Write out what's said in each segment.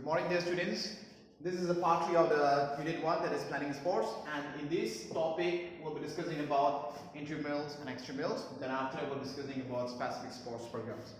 morning, dear students. This is a part 3 of the unit 1, that is planning sports, and in this topic we'll be discussing about intramurals and extramurals. Then after we'll be discussing about specific sports programs.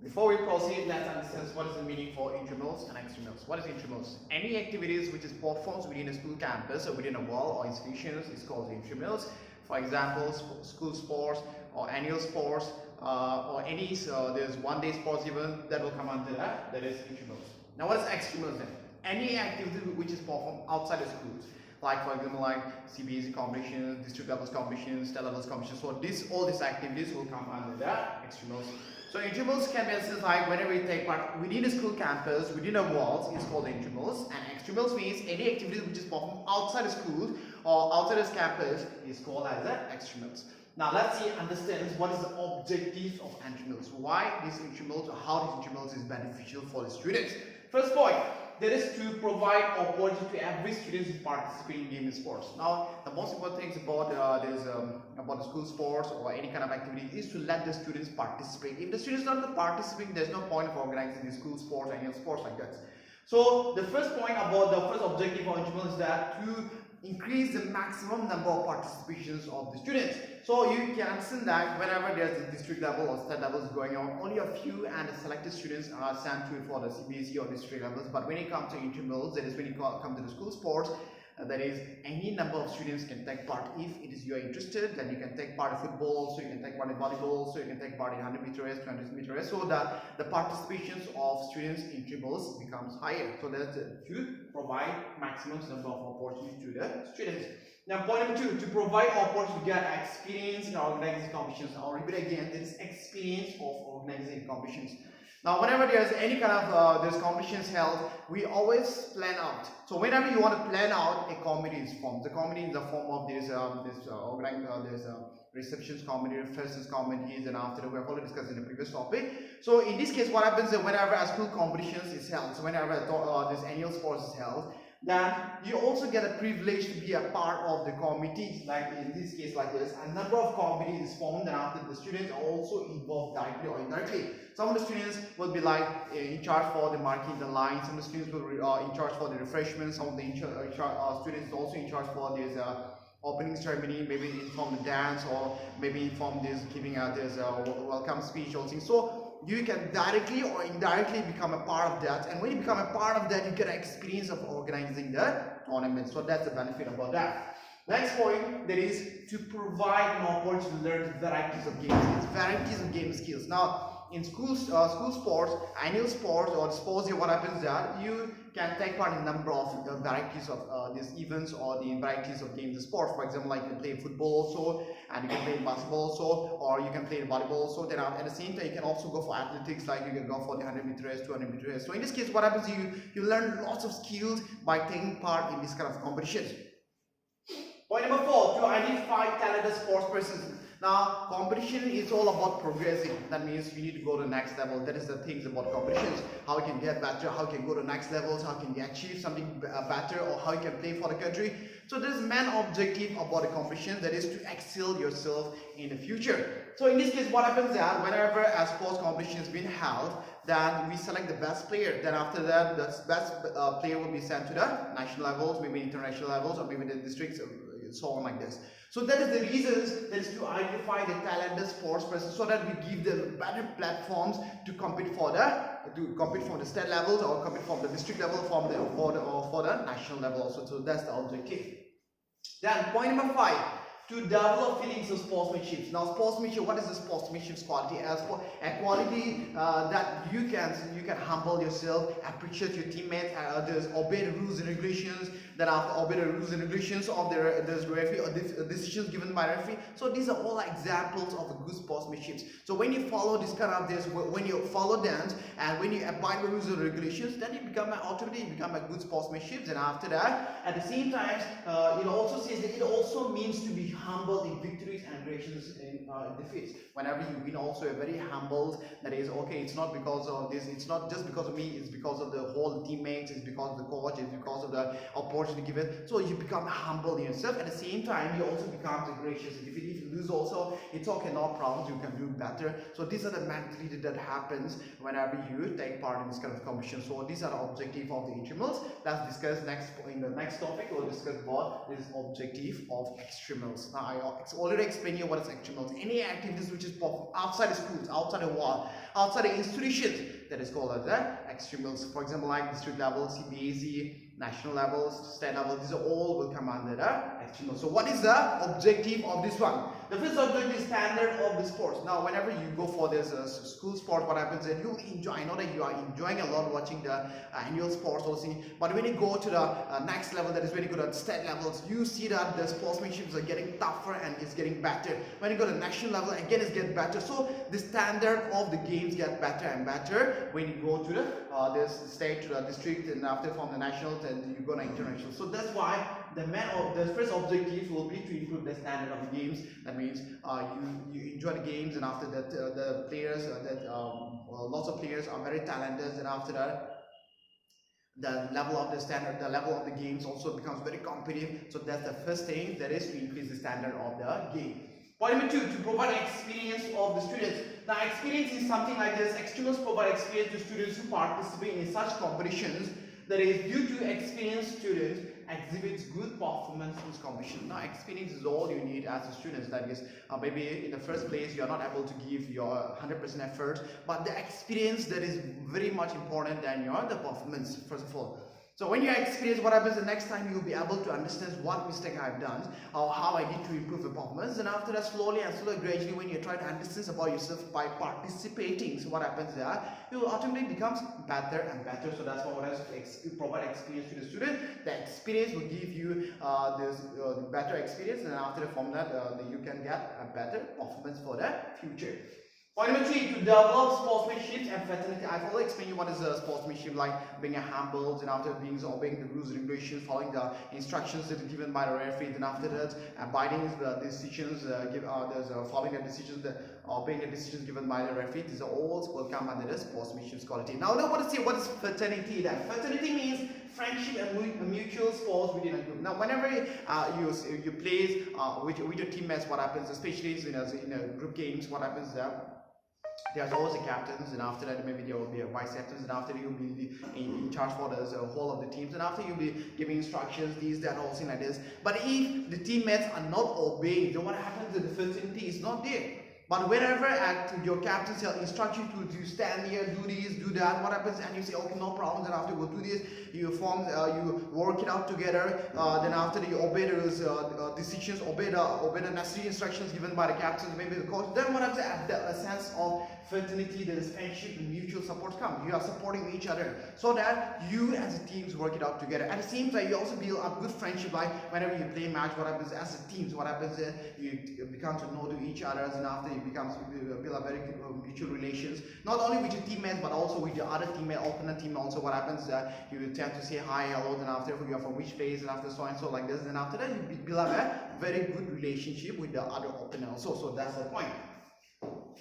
Before we proceed, let's understand what is the meaning for intramurals and extramurals. What is intramurals? Any activities which is performed within a school campus or within a wall or institutions is called intramurals. For example, school sports or annual sports or any there's one-day sports event that will come under that is intramurals. Now what is extramurals then? Any activity which is performed outside the schools, like for example like CBSE competitions, district levels competitions, state levels competitions. So all these activities will come under that extramurals. So intramurals can be assessed like whenever you take part within a school campus, within a walls, is called intramurals, and extramurals means any activity which is performed outside the school or outside the campus is called as extramurals. Now let's see, understand what is the objective of intramurals, why these intramurals or how these intramurals is beneficial for the students. First point, that is to provide opportunity to every student to participate in game and sports. Now, the most important things about about the school sports or any kind of activity is to let the students participate. If the students don't participate, there's no point of organizing the school sports, annual sports like that. So, the first point about the first objective of intramurals is that to increase the maximum number of participations of the students. So you can understand that whenever there's a district level or state levels going on, only a few and the selected students are sent to for the CBSE or district levels. But when it comes to intramurals, that is when you come to the school sports, that is any number of students can take part. If it is you are interested, then you can take part in football, so you can take part in volleyball, so you can take part in 100 meter race, 200 meter race, so that the participations of students in intramurals becomes higher. So that's to provide maximum number of opportunities to the students. Now point number 2, to provide opportunity to get experience in organizing competitions. I'll repeat again, there is experience of organizing competitions. Now, whenever there's any kind of there's competitions held, we always plan out. So whenever you want to plan out, a committee is formed. The committee in the form of this receptions committee, freshers committees, and after that we have already discussed in the previous topic. So in this case, what happens is whenever a school competitions is held, so whenever this annual sports is held, then you also get a privilege to be a part of the committees. Like in this case, like this, a number of committees is formed, and after the students are also involved directly or indirectly. Some of the students will be like in charge for the marking the lines. Some of the students will be in charge for the refreshments. Some of the students also in charge for this opening ceremony, maybe inform the dance, or maybe inform this giving out this welcome speech or things. So you can directly or indirectly become a part of that, and when you become a part of that, you get an experience of organizing the tournament. So that's the benefit about that. Next point, that is to provide an opportunity to learn varieties of game skills. Varieties of game skills. Now, in school sports, annual sports or sports, what happens is that you can take part in a number of varieties of these events or the varieties of games and sports. For example, like you can play football also, and you can play basketball also, or you can play volleyball also. Then at the same time, you can also go for athletics, like you can go for the 100 meter race, 200 meter race. So in this case, what happens is you learn lots of skills by taking part in this kind of competitions. Point number 4, to identify talented sports persons. Now, competition is all about progressing. That means you need to go to the next level. That is the things about competitions. How you can get better, how you can go to next levels, how can you achieve something better, or how you can play for the country. So this main objective about the competition, that is to excel yourself in the future. So in this case, what happens is that whenever a sports competition is being held, then we select the best player. Then after that, the best player will be sent to the national levels, maybe international levels, or maybe the districts, so on like this. So that is the reasons, that is to identify the talented sports persons, so that we give them better platforms to compete for the state levels, or compete from the district level, for the national level also. So that's the objective. Then point number 5, to develop feelings of sportsmanship. Now, sportsmanship, what is the sportsmanship quality? As for a quality that you can humble yourself, appreciate your teammates, others, obey the rules and regulations. Then after obey the rules and regulations of the referee or decisions given by the referee. So these are all examples of a good sportsmanship. So when you follow this kind of when you follow them and when you abide by rules and regulations, then you become automatically become a good sportsmanship. And after that, at the same time, it also says that it also means to be humble in victories and gracious in defeats. Whenever you win, also you're very humbled. That is, okay, it's not because of this, it's not just because of me, it's because of the whole teammates, it's because of the coach, it's because of the opportunity given. So you become humble in yourself. At the same time, you also become gracious. If you lose also, it's okay, no problems, you can do better. So these are the mentality that happens whenever you take part in this kind of competition. So these are the objective of the intramurals. Let's discuss in the next topic. We'll discuss what is objective of extramurals. Now I already explained you what is extramurals. Any activities which is outside the schools, outside the wall, outside the institutions, that is called as the extramurals. For example, like district level, CBAC, national levels, state level, these are all will come under the extramurals. So what is the objective of this one? The first objective is standard of the sports. Now whenever you go for this school sport, what happens is you enjoy. I know that you are enjoying a lot watching the annual sports also, but when you go to the next level, that is very good at state levels, you see that the sportsmanships are getting tougher and it's getting better. When you go to the national level, again it's getting better. So the standard of the games get better and better when you go to the this state, to the district, and after from the national, and you go to international. So that's why the first objective will be to improve the standard of the games. That means you enjoy the games, and after that the players lots of players are very talented, and after that the level of the standard, the level of the games also becomes very competitive. So that's the first thing, that is to increase the standard of the game. Point number 2, to provide experience of the students. Now experience is something like this. Extramurals provide experience to students who participate in such competitions. That is, due to experienced students exhibits good performance in this competition. Now experience is all you need as a student. That is, maybe in the first place you are not able to give your 100% effort, but the experience that is very much important than the performance, first of all. So when you experience, what happens the next time, you'll be able to understand what mistake I've done or how I need to improve the performance. And after that, slowly and slowly, gradually, when you try to understand about yourself by participating, so what happens there, you automatically becomes better and better. So that's what I provide experience to the student. The experience will give you this better experience, and after from that, you can get a better performance for the future. Point number 3, to develop sportsmanship and fraternity. I've already explained you what is sportsmanship, like being humble, and after obeying the rules and regulations, following the instructions that are given by the referee, then after that abiding the decisions, following the decisions, obeying the decisions given by the referee. These are all will come under the sportsmanship quality. Now I want to see what is fraternity. Then fraternity means friendship and mutual sports within a group. Now whenever you play with your teammates, what happens, especially in a group games, what happens there? There's always a captains, and after that maybe there will be a vice captains, and after you'll be in charge for the whole of the teams, and after you'll be giving instructions, these, that, all things like this. But if the teammates are not obeying, then what happens? The fraternity is not there. But whenever your captains instruct you to stand here, do this, do that, what happens? And you say, okay, no problem. Then after you go do this, you work it out together. Then after you obey those decisions, obey the necessary instructions given by the captains, maybe the coach. Then what happens? A sense of fraternity, there is friendship and mutual support come. You are supporting each other, so that you as a teams work it out together. At the same time, you also build up good friendship. Like whenever you play match, what happens as a teams? What happens? You become to know to each other, and after you build a very good mutual relations, not only with your teammates but also with your other teammate, opponent team. Also, what happens? You tend to say hi, hello, then after you are from which place, and after so and so like this. Then after that, you build up a very good relationship with the other opponent also. So that's the point.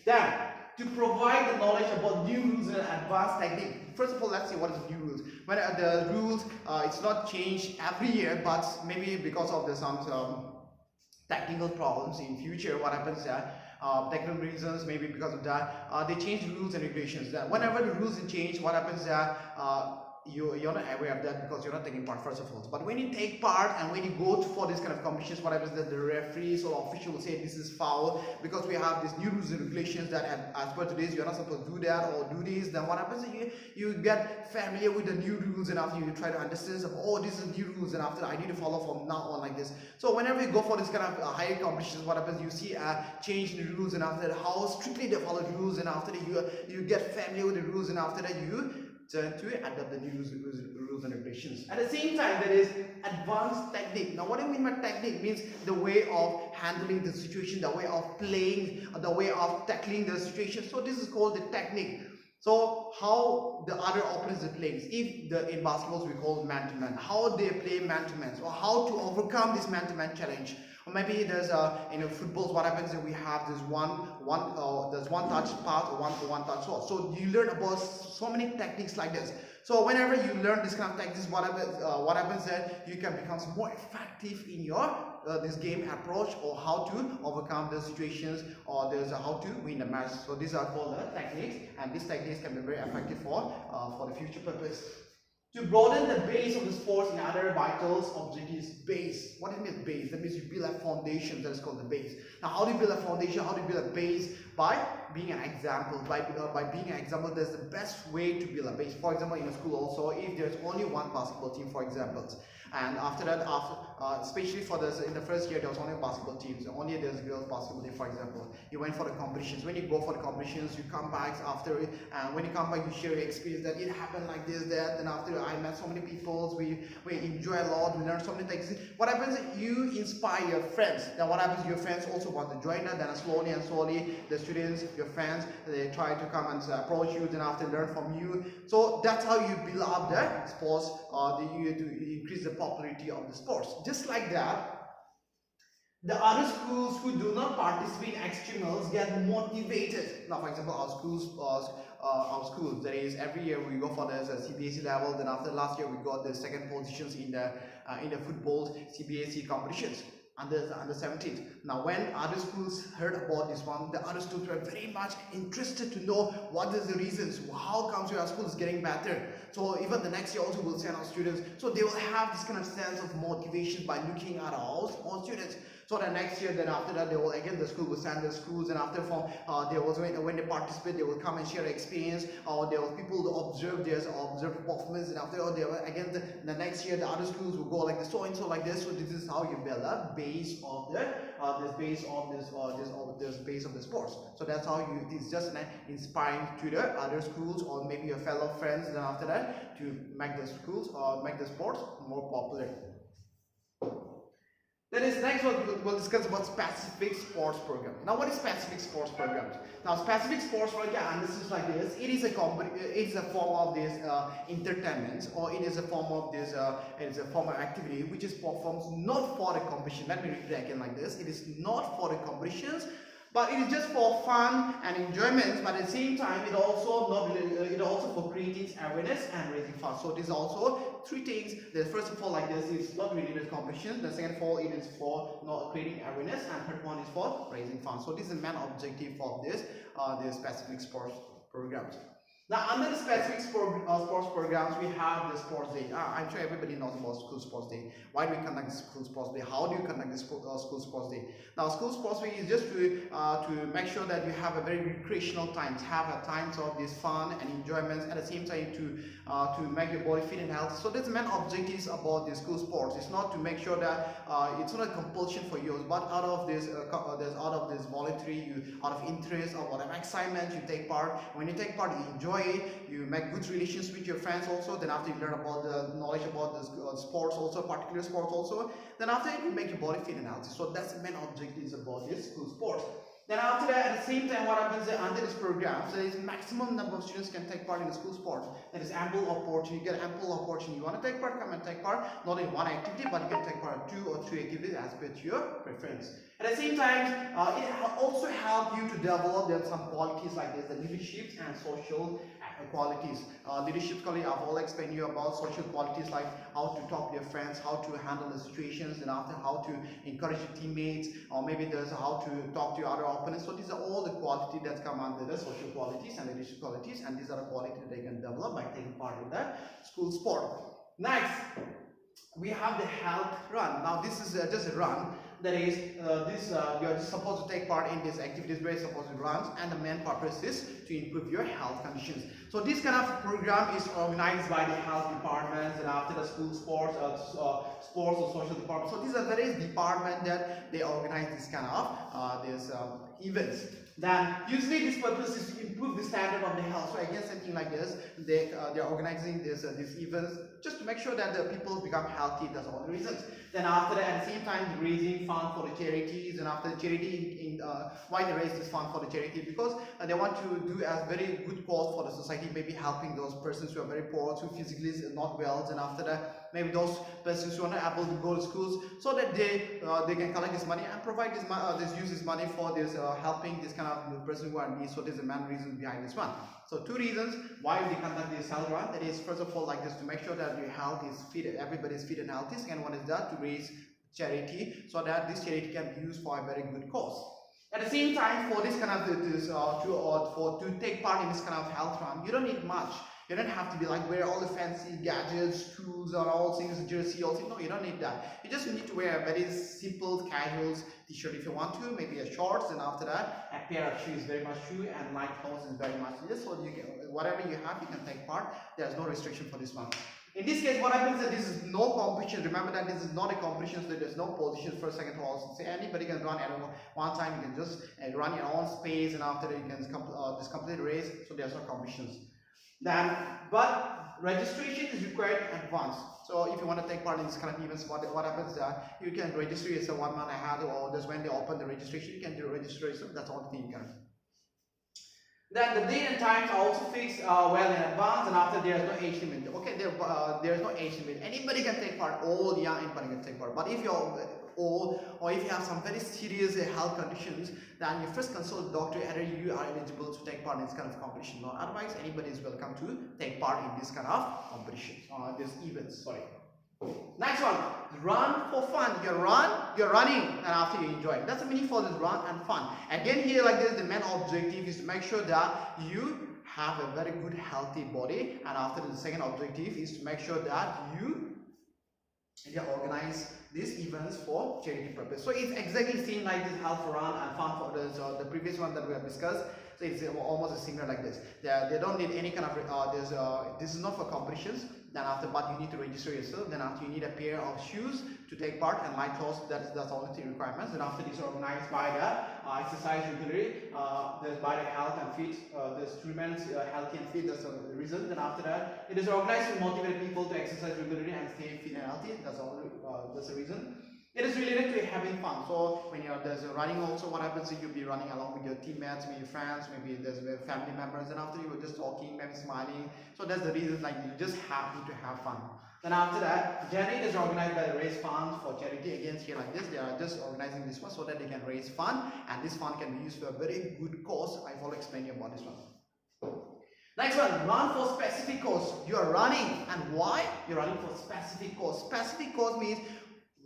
Then, to provide the knowledge about new rules and advanced technique. First of all, let's see what is new rules. When the rules, it's not changed every year, but maybe because of some technical problems in future, what happens there? Technical reasons, maybe because of that, they change the rules and regulations. Whenever the rules change, what happens there? You're not aware of that because you're not taking part, first of all. But when you take part and when you go for this kind of competitions, what happens that the referees or official will say this is foul because we have these new rules and regulations that as per today's you're not supposed to do that or do this. Then what happens is you get familiar with the new rules, and after you try to understand oh, this is new rules, and after I need to follow from now on like this. So whenever you go for this kind of higher competitions, what happens, you see a change in the rules, and after that how strictly they follow the rules, and after that you get familiar with the rules, and after that you turn to adapt the new rules and regulations. At the same time, there is advanced technique. Now what do I mean by technique? Means the way of handling the situation, the way of playing, the way of tackling the situation. So this is called the technique. So how the other opponents are playing. If in basketballs we call man to man, how they play man to man, or how to overcome this man to man challenge, Or maybe there's footballs. What happens is we have this there's one touch pass or one touch shot. So you learn about so many techniques like this. So whenever you learn this kind of techniques, what happens that you can become more effective in your this game approach, or how to overcome the situations, or there's how to win the match. So these are called the techniques, and these techniques can be very effective for the future purpose. To broaden the base of the sports in other vitals objectives. Base. What do you mean base? That means you build a foundation. That is called the base. Now, how do you build a foundation? How do you build a base? By being an example. By being an example, that's the best way to build a base. For example, in a school also, if there's only one basketball team, for example, and after that, especially for this, in the first year, there was only basketball teams. Only there's girls basketball team, for example. You went for the competitions. When you go for the competitions, you come back after it, and when you come back, you share your experience that it happened like this, that. Then after, I met so many people. We enjoy a lot. We learn so many things. What happens? You inspire your friends. Then what happens? Your friends also want to join that. Then slowly and slowly, the students, your friends, they try to come and approach you. Then after, learn from you. So that's how you build up the sports. You increase the popularity of the sports. Just like that, the other schools who do not participate in extramurals get motivated. Now, for example, our schools, that is, every year we go for the CBSE level. Then after last year, we got the second positions in the football CBSE competitions under 17. Now, when other schools heard about this one, the other schools were very much interested to know what is the reasons, how comes your school is getting better. So even the next year also we'll send our students. So they will have this kind of sense of motivation by looking at our own students. So the next year, then after that, they will again, the school will send the schools, and after they also when they participate, they will come and share experience, or there will people to observe performance, and after they will again the next year, the other schools will go like this, so and so like this. So this is how you build a base of this base of the sports. So that's how it's just inspiring to the other schools, or maybe your fellow friends. Then after that, to make the schools or make the sports more popular. Then is next we'll discuss about specific sports program. Now, what is specific sports programs? Now, specific sports program, this is like this. It is a form of this entertainment, or it is a form of this activity which is performed not for the competition. Let me repeat it again like this. It is not for the competitions, but it is just for fun and enjoyment. But at the same time, it also for creating awareness and raising funds. So these are also three things. The first of all, like this, is not related to competition. The second of all, it is for not creating awareness, and third one is for raising funds. So this is the main objective of this specific sports programs. Now, under the specific sports programs, we have the sports day. I'm sure everybody knows about school sports day. Why do we conduct the school sports day? How do you conduct the school sports day? Now, school sports day is just to make sure that you have a very recreational time, to have a times of this fun and enjoyment, at the same time to make your body fit and healthy. So that's the main objectives about the school sports. It's not to make sure that it's not a compulsion for you, but out of this voluntary, out of interest or whatever excitement, you take part. When you take part, you enjoy it, you make good relations with your friends also. Then after you learn about the knowledge about the sports also, particular sports also, then after you make your body fit and healthy. So that's the main objectives about this school sports. Then after that, at the same time, what happens under this program, so there is maximum number of students can take part in the school sports. There is ample opportunity, you get ample opportunity. You want to take part, come and take part, not in one activity, but you can take part in 2 or 3 activities as per your preference. At the same time, it also helps you to develop some qualities like this, the leadership and social qualities. Leadership quality, I've all explained you about social qualities like how to talk to your friends, how to handle the situations, and after how to encourage your teammates, or maybe there's how to talk to your other opponents. So these are all the qualities that come under the social qualities and leadership qualities, and these are the qualities they can develop by taking part in the school sport. Next, we have the health run. Now this is just a run. That is, you're supposed to take part in these activities where you're supposed to run, and the main purpose is to improve your health conditions. So this kind of program is organized by the health departments, and after the school sports or social department. So these are various departments that they organize this kind of events. Then usually this purpose is to improve the standard of the health. So again, something like this, they're organizing these events just to make sure that the people become healthy. That's all the reasons. Then after that, at the same time, raising fund for the charities, and after the charity, why they raise this fund for the charity? Because they want to do a very good cause for the society, maybe helping those persons who are very poor, who physically is not well, and after that, maybe those persons who are not able to go to schools, so that they can collect this money and provide use this money for this helping this kind of person who are in need. So there's a main reason behind this one. So 2 reasons why we conduct this health run. That is, first of all, like this, to make sure that your health is fit, everybody is fit and healthy. Second one is that to raise charity, so that this charity can be used for a very good cause. At the same time, for this kind of to take part in this kind of health run, you don't need much. You don't have to be like wear all the fancy gadgets, tools, or all things, jersey, all things. No, you don't need that. You just need to wear a very simple, casual t-shirt if you want to, maybe a shorts, and after that, a pair of shoes, very much shoe, and light clothes is very much. Just so you can, whatever you have, you can take part. There's no restriction for this one. In this case, what happens is this is no competition. Remember that this is not a competition, so there's no position first, second, third. So anybody can run at one time. You can just run your own space, and after that, you can just complete the race. So there's no competitions. Then, but registration is required in advance. So if you want to take part in this kind of events, what happens that you can register yourself 1 month ahead, or just when they open the registration, you can do registration. That's all the thing you can. Then the date and times are also fixed well in advance, and after there is no age limit. Okay, there is no age limit. Anybody can take part. Old, young, anybody can take part. But if you're old, or if you have some very serious health conditions, then you first consult the doctor whether you are eligible to take part in this kind of competition. Or otherwise, anybody is welcome to take part in this kind of competition, this events. Sorry. Next one, run for fun. You're running, and after you enjoy it. That's the meaning for this run and fun. Again, here like this, the main objective is to make sure that you have a very good, healthy body, and after the second objective is to make sure that you organize these events for charity purpose. So it's exactly same like this health run and fun for the previous one that we have discussed. So it's almost similar like this. They don't need any kind of this is not for competitions. Then after, but you need to register yourself. Then after, you need a pair of shoes to take part, and light clothes. That's all the requirements. And after, this is organized by the exercise regularly. There's by the health and fit. There's to remain healthy and fit. That's the reason. Then after that, it is organized to motivate people to exercise regularly and stay fit and healthy. That's all. That's the reason. It is related to having fun. So when there's a running also, what happens is you'll be running along with your teammates, maybe friends, maybe there's family members, and after you were just talking, maybe smiling. So that's the reason, like you just have to have fun. Then after that, January is organized by the raise funds for charity. Again, here like this, they are just organizing this one so that they can raise fund, and this fund can be used for a very good cause. I will explain you about this one. Next one, run for specific cause. You are running, and why? You're running for specific cause. Specific cause means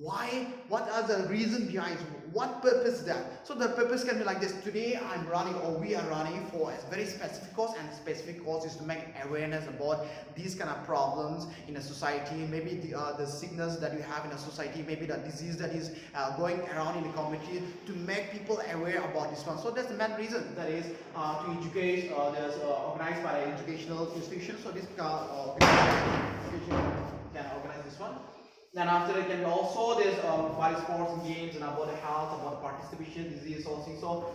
why? What are the reason behind? What purpose is that? So the purpose can be like this. Today I'm running, or we are running for a very specific cause, and specific cause is to make awareness about these kind of problems in a society. Maybe the sickness that you have in a society, maybe the disease that is going around in the community, to make people aware about this one. So that's the main reason. That is to educate. There's organized by an educational institution. So this organization can organize this one. Then after it can be also there's by sports and games, and about the health, about participation, disease, all things. So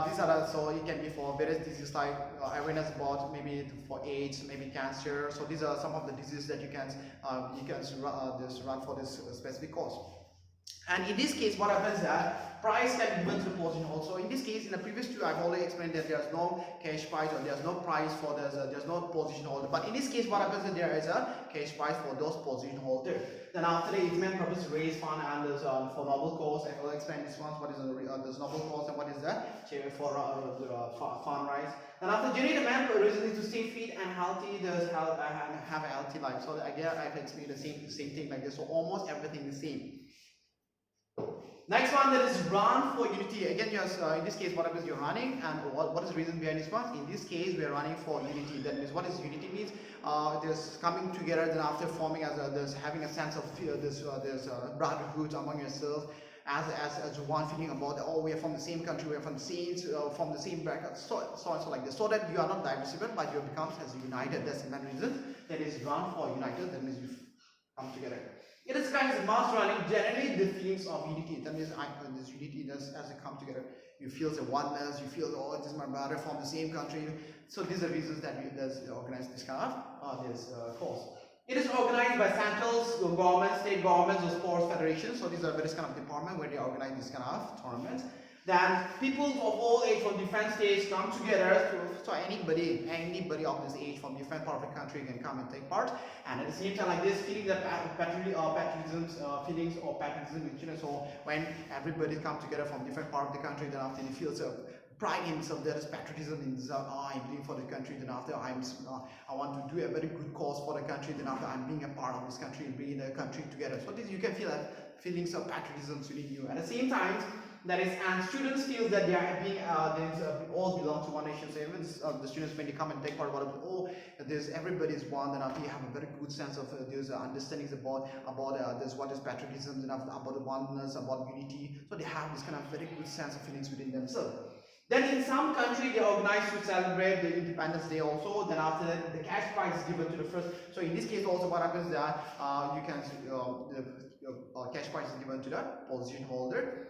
these are so it can be for various diseases like awareness about maybe for AIDS, maybe cancer. So these are some of the diseases that you can just run for this specific cause. And in this case, what happens is that prize can be given to the position also. In this case, in the previous two, I've already explained that there's no cash prize, or there's no prize for there's no position holder. But in this case, what happens is there is a cash prize for those position holders. Then after its main purpose is raise fund, and there's for noble cause. I will explain this one. What is there's noble cause, and what is the for fund rise. Then after generate the main reason is to stay fit and healthy. There's have a healthy life. So again, I've explained the same thing like this. So almost everything is same. Next one, that is run for unity. Again, in this case, what happens? You're running, and what is the reason behind this one? In this case, we are running for unity. That means, what is unity means? There's coming together, then after forming there's having a sense of there's brotherhood among yourselves, as one feeling about we are from the same country, we are from the same background, so like this, so that you are not diversified, but you become as united. That's the main reason. That is run for united. That means you come together. It is kind of mass running, generally the feelings of unity. That means this unity does as they come together. You feel the oneness, you feel, oh, this is my brother from the same country. So these are reasons that we organize this kind of this course. It is organized by central governments, state governments, or sports federations. So these are various kind of departments where they organize this kind of tournaments. Then people of all age from different states come together. So anybody of this age from different part of the country can come and take part. And at the same time, like this, feeling the patriotism feelings or patriotism, so when everybody come together from different part of the country, then after he feels pride in himself, there is patriotism in himself. I'm doing for the country, then after I want to do a very good cause for the country, then after I'm being a part of this country and bringing the country together. So this, you can feel that feelings of patriotism within you. At the same time, that is, and students feel that they are being all belong to one nation. So even the students, when they come and take part, there's everybody is one, then after you have a very good sense of there's understandings about this, what is patriotism, then about the oneness, about unity. So they have this kind of very good sense of feelings within themselves. Then in some country they organize to celebrate the Independence Day also. Then after that the cash prize is given to the first. So in this case also what happens that you can the cash prize is given to the position holder.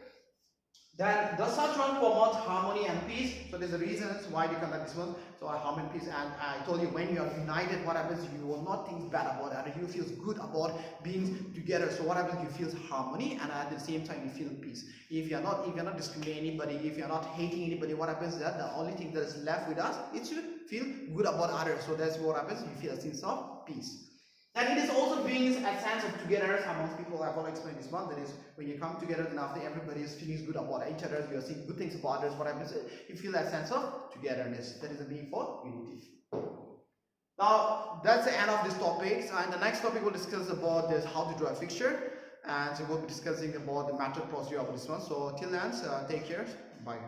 Then does such one promote harmony and peace? So there's a reasons why they conduct this one. So harmony and peace, and I told you when you are united, what happens? You will not think bad about it. You feel good about being together. So what happens? You feel harmony, and at the same time you feel peace. If you're not discriminating anybody, if you're not hating anybody, what happens? That the only thing that is left with us is to feel good about others. So that's what happens. You feel a sense of peace. And it is also brings a sense of togetherness amongst people. I've already explained this one. That is, when you come together, then after everybody is feeling good about each other, you are seeing good things about others. What happens? You feel that sense of togetherness. That is the meaning for unity. Now that's the end of this topic. And the next topic we'll discuss about is how to draw a fixture, and so we'll be discussing about the method procedure of this one. So till then, take care. Bye.